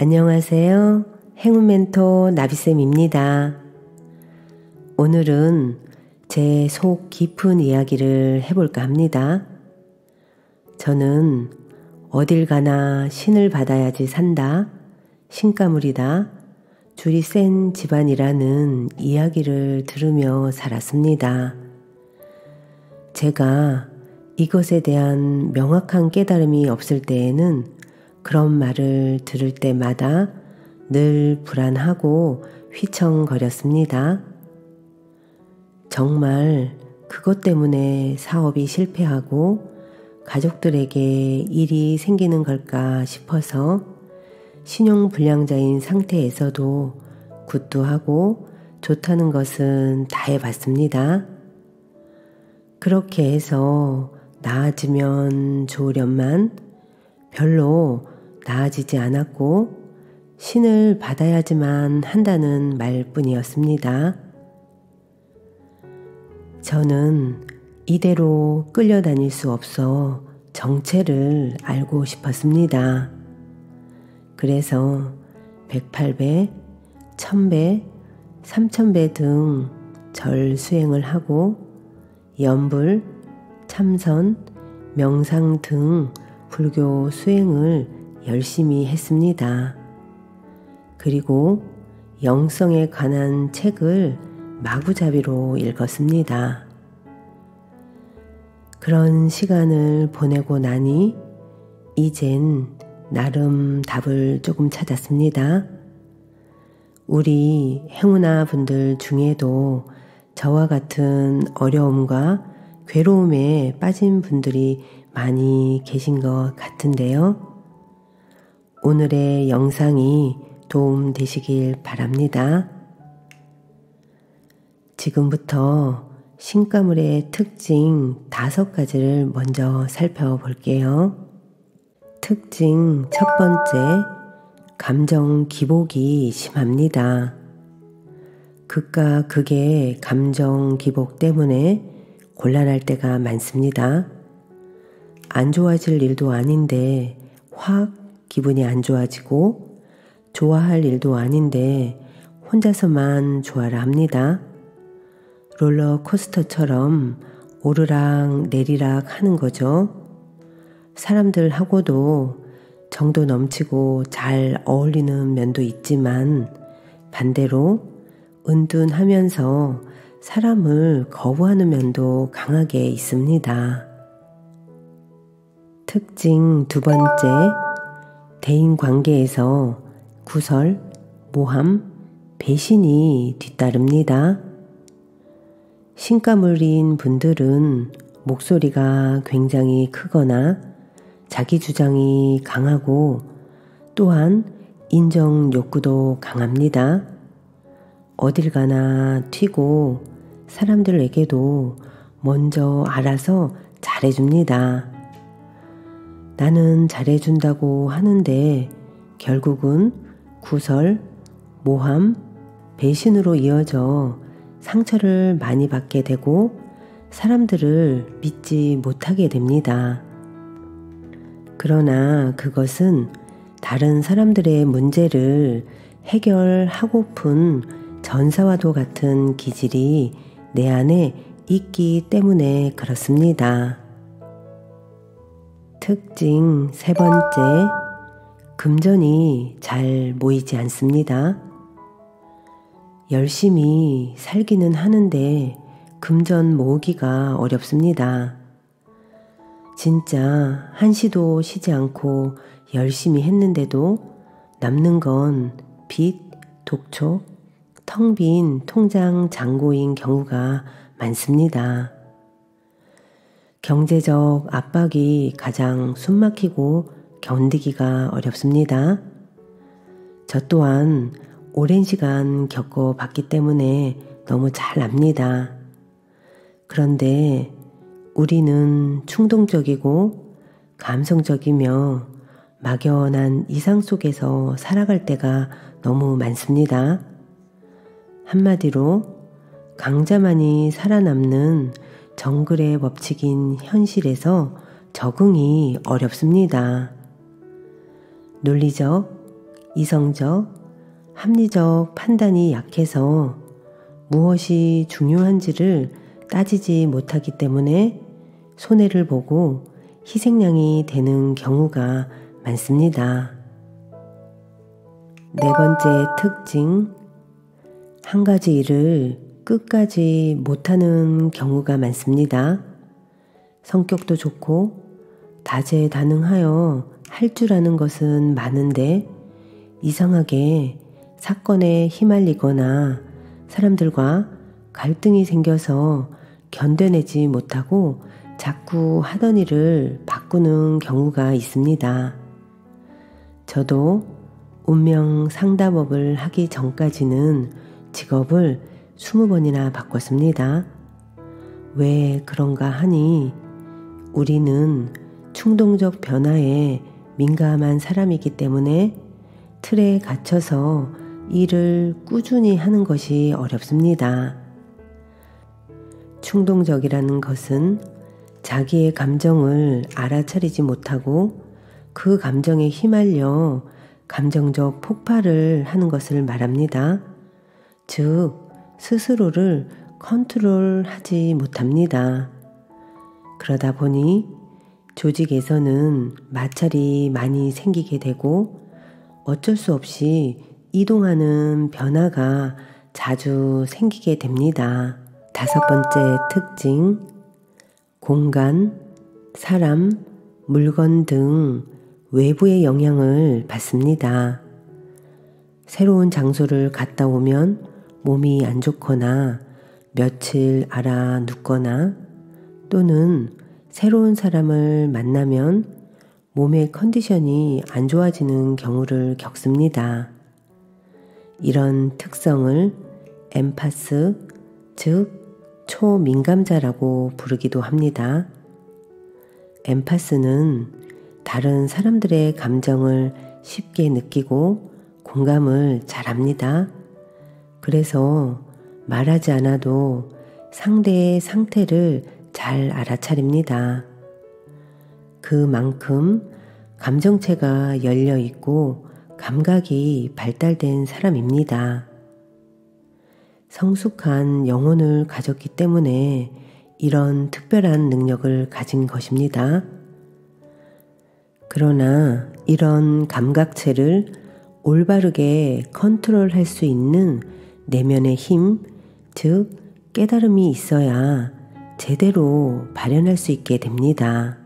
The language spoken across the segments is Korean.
안녕하세요. 행운 멘토 나비쌤입니다. 오늘은 제 속 깊은 이야기를 해볼까 합니다. 저는 어딜 가나 신을 받아야지 산다, 신가물이다, 줄이 센 집안이라는 이야기를 들으며 살았습니다. 제가 이것에 대한 명확한 깨달음이 없을 때에는 그런 말을 들을 때마다 늘 불안하고 휘청거렸습니다. 정말 그것 때문에 사업이 실패하고 가족들에게 일이 생기는 걸까 싶어서 신용불량자인 상태에서도 굿도 하고 좋다는 것은 다 해봤습니다. 그렇게 해서 나아지면 좋으련만 별로 나아지지 않았고 신을 받아야지만 한다는 말뿐이었습니다. 저는 이대로 끌려다닐 수 없어 정체를 알고 싶었습니다. 그래서 108배, 1000배, 3000배 등 절 수행을 하고 염불, 참선, 명상 등 불교 수행을 열심히 했습니다. 그리고 영성에 관한 책을 마구잡이로 읽었습니다. 그런 시간을 보내고 나니 이젠 나름 답을 조금 찾았습니다. 우리 행운아 분들 중에도 저와 같은 어려움과 괴로움에 빠진 분들이 많이 계신 것 같은데요. 오늘의 영상이 도움 되시길 바랍니다. 지금부터 신가물의 특징 5가지를 먼저 살펴볼게요. 특징 첫 번째, 감정 기복이 심합니다. 극과 극의 감정 기복 때문에 곤란할 때가 많습니다. 안 좋아질 일도 아닌데 확 기분이 안 좋아지고 좋아할 일도 아닌데 혼자서만 좋아라 합니다. 롤러코스터처럼 오르락 내리락 하는 거죠. 사람들하고도 정도 넘치고 잘 어울리는 면도 있지만 반대로 은둔하면서 사람을 거부하는 면도 강하게 있습니다. 특징 두 번째, 대인관계에서 구설, 모함, 배신이 뒤따릅니다. 신가물인 분들은 목소리가 굉장히 크거나 자기 주장이 강하고 또한 인정 욕구도 강합니다. 어딜 가나 튀고 사람들에게도 먼저 알아서 잘해줍니다. 나는 잘해준다고 하는데 결국은 구설, 모함, 배신으로 이어져 상처를 많이 받게 되고 사람들을 믿지 못하게 됩니다. 그러나 그것은 다른 사람들의 문제를 해결하고픈 전사와도 같은 기질이 내 안에 있기 때문에 그렇습니다. 특징 세 번째, 금전이 잘 모이지 않습니다. 열심히 살기는 하는데 금전 모으기가 어렵습니다. 진짜 한시도 쉬지 않고 열심히 했는데도 남는 건 빚, 독촉, 텅 빈 통장 잔고인 경우가 많습니다. 경제적 압박이 가장 숨막히고 견디기가 어렵습니다. 저 또한 오랜 시간 겪어봤기 때문에 너무 잘 압니다. 그런데 우리는 충동적이고 감성적이며 막연한 이상 속에서 살아갈 때가 너무 많습니다. 한마디로 강자만이 살아남는 정글의 법칙인 현실에서 적응이 어렵습니다. 논리적, 이성적, 합리적 판단이 약해서 무엇이 중요한지를 따지지 못하기 때문에 손해를 보고 희생양이 되는 경우가 많습니다. 네 번째 특징, 한 가지 일을 끝까지 못하는 경우가 많습니다. 성격도 좋고 다재다능하여 할 줄 아는 것은 많은데 이상하게 사건에 휘말리거나 사람들과 갈등이 생겨서 견뎌내지 못하고 자꾸 하던 일을 바꾸는 경우가 있습니다. 저도 운명 상담업을 하기 전까지는 직업을 20번이나 바꿨습니다. 왜 그런가 하니 우리는 충동적 변화에 민감한 사람이기 때문에 틀에 갇혀서 일을 꾸준히 하는 것이 어렵습니다. 충동적이라는 것은 자기의 감정을 알아차리지 못하고 그 감정에 휘말려 감정적 폭발을 하는 것을 말합니다. 즉, 스스로를 컨트롤하지 못합니다. 그러다 보니 조직에서는 마찰이 많이 생기게 되고 어쩔 수 없이 이동하는 변화가 자주 생기게 됩니다. 다섯 번째 특징, 공간, 사람, 물건 등 외부의 영향을 받습니다. 새로운 장소를 갔다 오면 몸이 안 좋거나 며칠 앓아 눕거나 또는 새로운 사람을 만나면 몸의 컨디션이 안 좋아지는 경우를 겪습니다. 이런 특성을 엠파스, 즉 초민감자라고 부르기도 합니다. 엠파스는 다른 사람들의 감정을 쉽게 느끼고 공감을 잘합니다. 그래서 말하지 않아도 상대의 상태를 잘 알아차립니다. 그만큼 감정체가 열려 있고 감각이 발달된 사람입니다. 성숙한 영혼을 가졌기 때문에 이런 특별한 능력을 가진 것입니다. 그러나 이런 감각체를 올바르게 컨트롤할 수 있는 내면의 힘, 즉 깨달음이 있어야 제대로 발현할 수 있게 됩니다.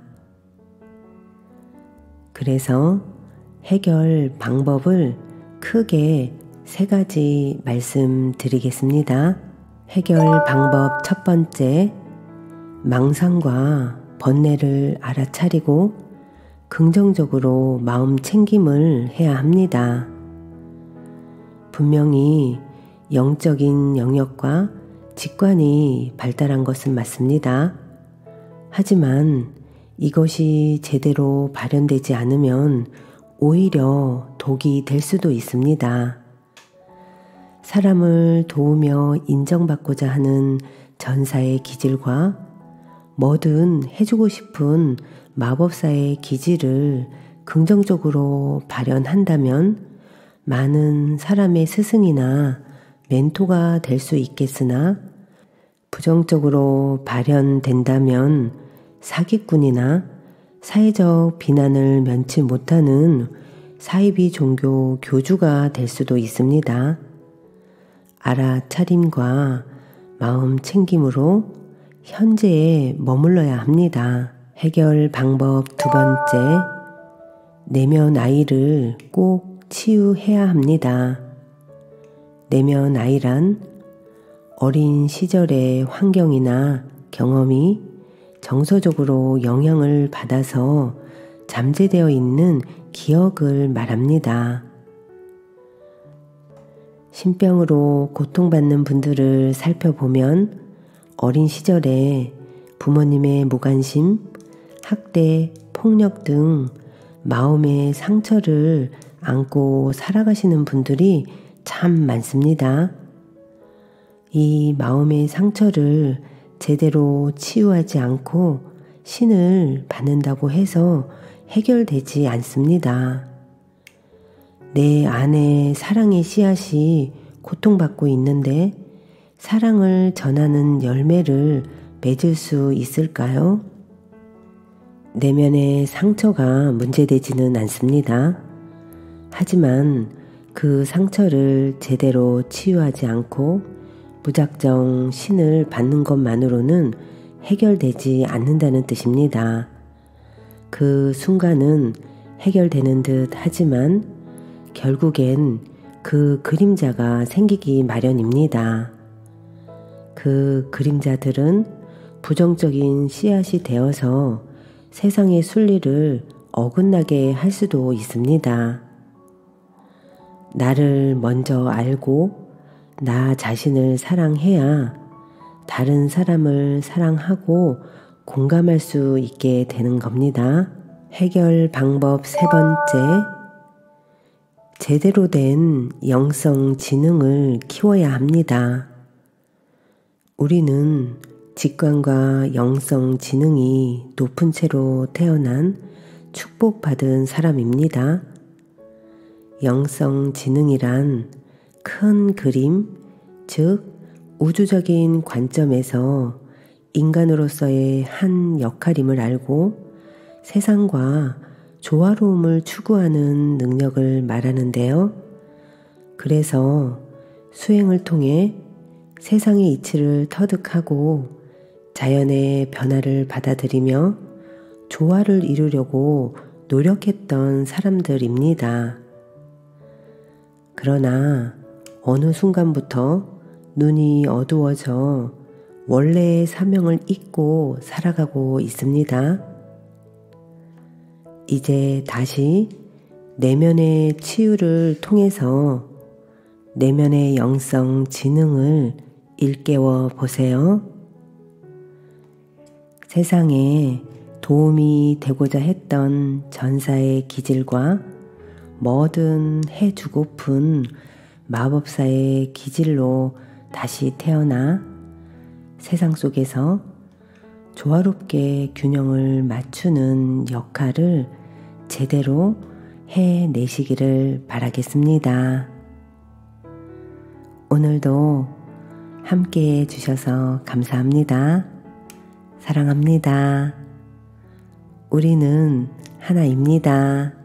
그래서 해결 방법을 크게 3가지 말씀드리겠습니다. 해결 방법 첫 번째, 망상과 번뇌를 알아차리고 긍정적으로 마음 챙김을 해야 합니다. 분명히 영적인 영역과 직관이 발달한 것은 맞습니다. 하지만 이것이 제대로 발현되지 않으면 오히려 독이 될 수도 있습니다. 사람을 도우며 인정받고자 하는 전사의 기질과 뭐든 해주고 싶은 마법사의 기질을 긍정적으로 발현한다면 많은 사람의 스승이나 멘토가 될 수 있겠으나 부정적으로 발현된다면 사기꾼이나 사회적 비난을 면치 못하는 사이비 종교 교주가 될 수도 있습니다. 알아차림과 마음 챙김으로 현재에 머물러야 합니다. 해결 방법 두 번째, 내면 아이를 꼭 치유해야 합니다. 내면 아이란 어린 시절의 환경이나 경험이 정서적으로 영향을 받아서 잠재되어 있는 기억을 말합니다. 신병으로 고통받는 분들을 살펴보면 어린 시절에 부모님의 무관심, 학대, 폭력 등 마음의 상처를 안고 살아가시는 분들이 참 많습니다. 이 마음의 상처를 제대로 치유하지 않고 신을 받는다고 해서 해결되지 않습니다. 내 안에 사랑의 씨앗이 고통받고 있는데 사랑을 전하는 열매를 맺을 수 있을까요? 내면의 상처가 문제되지는 않습니다. 하지만 그 상처를 제대로 치유하지 않고 무작정 신을 받는 것만으로는 해결되지 않는다는 뜻입니다. 그 순간은 해결되는 듯 하지만 결국엔 그 그림자가 생기기 마련입니다. 그 그림자들은 부정적인 씨앗이 되어서 세상의 순리를 어긋나게 할 수도 있습니다. 나를 먼저 알고 나 자신을 사랑해야 다른 사람을 사랑하고 공감할 수 있게 되는 겁니다. 해결 방법 세 번째, 제대로 된 영성 지능을 키워야 합니다. 우리는 직관과 영성 지능이 높은 채로 태어난 축복받은 사람입니다. 영성 지능이란 큰 그림, 즉 우주적인 관점에서 인간으로서의 한 역할임을 알고 세상과 조화로움을 추구하는 능력을 말하는데요. 그래서 수행을 통해 세상의 이치를 터득하고 자연의 변화를 받아들이며 조화를 이루려고 노력했던 사람들입니다. 그러나 어느 순간부터 눈이 어두워져 원래의 사명을 잊고 살아가고 있습니다. 이제 다시 내면의 치유를 통해서 내면의 영성 지능을 일깨워 보세요. 세상에 도움이 되고자 했던 전사의 기질과 뭐든 해주고픈 마법사의 기질로 다시 태어나 세상 속에서 조화롭게 균형을 맞추는 역할을 제대로 해내시기를 바라겠습니다. 오늘도 함께 해주셔서 감사합니다. 사랑합니다. 우리는 하나입니다.